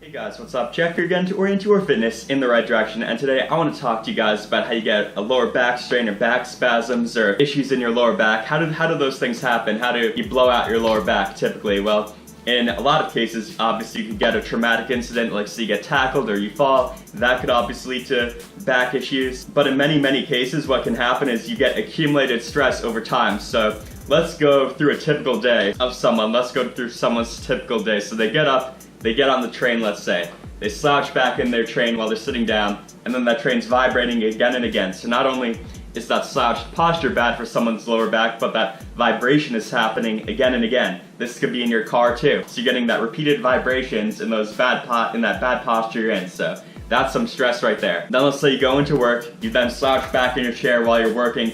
Hey guys, what's up? Jeff here again to orient your fitness in the right direction, and today I want to talk to you guys about how you get a lower back strain or back spasms or issues in your lower back. How do those things happen? How do you blow out your lower back typically? Well, in a lot of cases, obviously you could get a traumatic incident, like say you get tackled or you fall. That could obviously lead to back issues. But in many cases, what can happen is you get accumulated stress over time. So let's go through a typical day of someone. Let's go through someone's typical day. So they get up, they get on the train, let's say. They slouch back in their train while they're sitting down, and then that train's vibrating again and again. So not only is that slouched posture bad for someone's lower back, but that vibration is happening again and again. This could be in your car too. So you're getting that repeated vibrations in those that bad posture you're in. So that's some stress right there. Then let's say you go into work, you then slouch back in your chair while you're working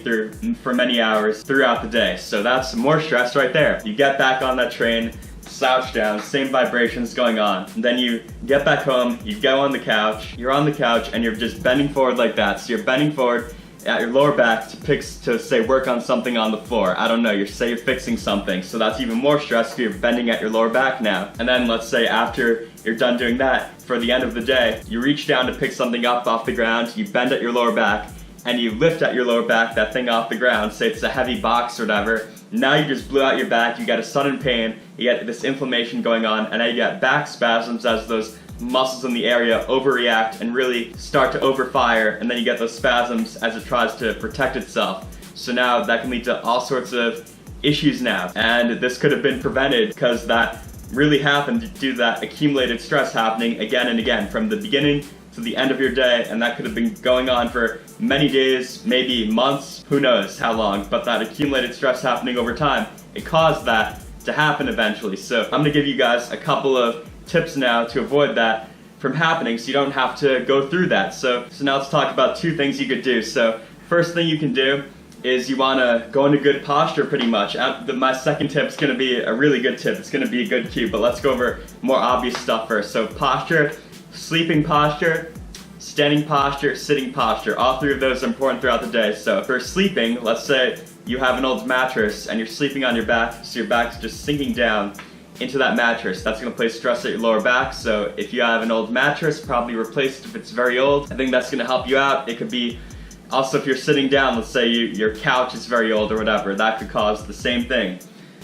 for many hours throughout the day. So that's more stress right there. You get back on that train, slouch down, same vibrations going on. And then you get back home, you go on the couch, you're on the couch and you're just bending forward like that. So you're bending forward at your lower back to say work on something on the floor. I don't know, you're fixing something. So that's even more stress because you're bending at your lower back now. And then let's say after you're done doing that, for the end of the day, you reach down to pick something up off the ground, you bend at your lower back, and you lift at your lower back that thing off the ground, say it's a heavy box or whatever. Now you just blew out your back, you get a sudden pain, you get this inflammation going on, and now you get back spasms as those muscles in the area overreact and really start to overfire, and then you get those spasms as it tries to protect itself. So now that can lead to all sorts of issues now, and this could have been prevented because that really happened due to that accumulated stress happening again and again from the beginning to the end of your day, and that could have been going on for many days, maybe months, who knows how long, but that accumulated stress happening over time, it caused that to happen eventually. So I'm gonna give you guys a couple of tips now to avoid that from happening so you don't have to go through that. So now let's talk about two things you could do. So first thing you can do is you wanna go into good posture pretty much. My second tip is gonna be a really good tip. It's gonna be a good cue, but let's go over more obvious stuff first. So posture, sleeping posture, standing posture, sitting posture. All three of those are important throughout the day. So for sleeping, let's say you have an old mattress and you're sleeping on your back, so your back's just sinking down into that mattress. That's gonna place stress at your lower back. So if you have an old mattress, probably replace it if it's very old. I think that's gonna help you out. It could be also if you're sitting down, let's say your couch is very old or whatever, that could cause the same thing.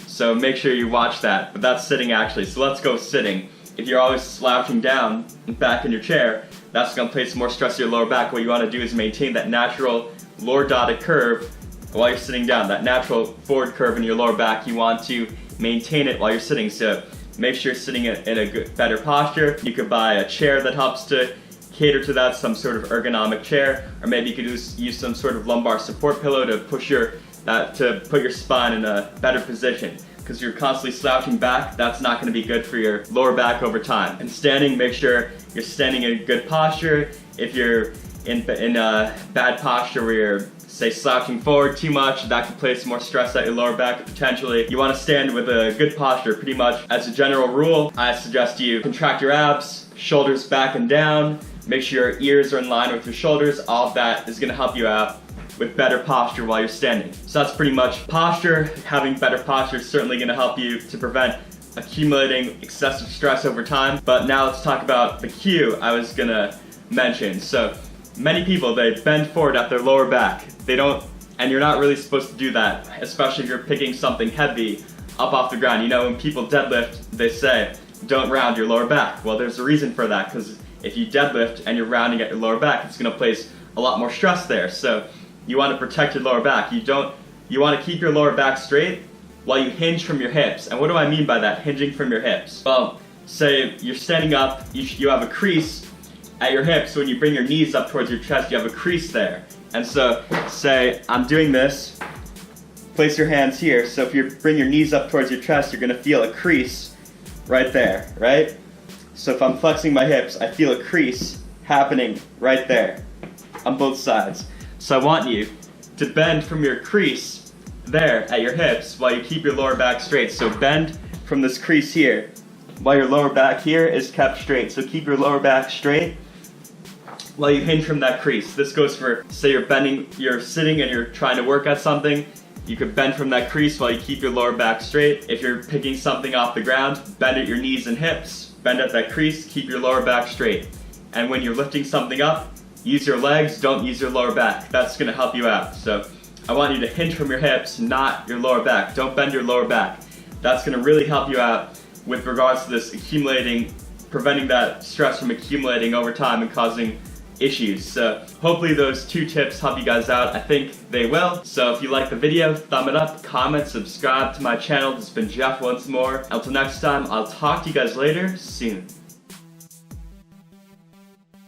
So make sure you watch that, but that's sitting actually. So let's go sitting. If you're always slouching down back in your chair, that's gonna place more stress on your lower back. What you wanna do is maintain that natural lordotic curve while you're sitting down, that natural forward curve in your lower back. You want to maintain it while you're sitting. So make sure you're sitting in a better posture. You could buy a chair that helps to cater to that, some sort of ergonomic chair, or maybe you could use some sort of lumbar support pillow to put your spine in a better position. Because you're constantly slouching back, that's not going to be good for your lower back over time. And standing, make sure you're standing in good posture. If you're in a bad posture where you're, say, slouching forward too much, that could place more stress at your lower back potentially. You want to stand with a good posture. Pretty much as a general rule, I suggest you contract your abs, shoulders back and down, make sure your ears are in line with your shoulders. All of that is going to help you out with better posture while you're standing. So that's pretty much posture. Having better posture is certainly going to help you to prevent accumulating excessive stress over time. But now let's talk about the cue I was going to mention. So many people, they bend forward at their lower back. And you're not really supposed to do that, especially if you're picking something heavy up off the ground. You know, when people deadlift, they say, don't round your lower back. Well, there's a reason for that, because if you deadlift and you're rounding at your lower back, it's going to place a lot more stress there. So you want to protect your lower back. You want to keep your lower back straight while you hinge from your hips. And what do I mean by that, hinging from your hips? Well, say you're standing up, you have a crease at your hips. So when you bring your knees up towards your chest, you have a crease there. And so say I'm doing this, place your hands here. So if you bring your knees up towards your chest, you're going to feel a crease right there, right? So if I'm flexing my hips, I feel a crease happening right there on both sides. So I want you to bend from your crease there at your hips while you keep your lower back straight. So bend from this crease here while your lower back here is kept straight. So keep your lower back straight while you hinge from that crease. This goes for, say you're sitting and you're trying to work at something, You could bend from that crease while you keep your lower back straight. If you're picking something off the ground, bend at your knees and hips, bend at that crease, keep your lower back straight. And when you're lifting something up, use your legs, don't use your lower back. That's gonna help you out. So I want you to hinge from your hips, not your lower back. Don't bend your lower back. That's gonna really help you out with regards to this accumulating, preventing that stress from accumulating over time and causing issues. So hopefully those 2 tips help you guys out. I think they will. So if you like the video, thumb it up, comment, subscribe to my channel. This has been Jeff once more. Until next time, I'll talk to you guys later soon.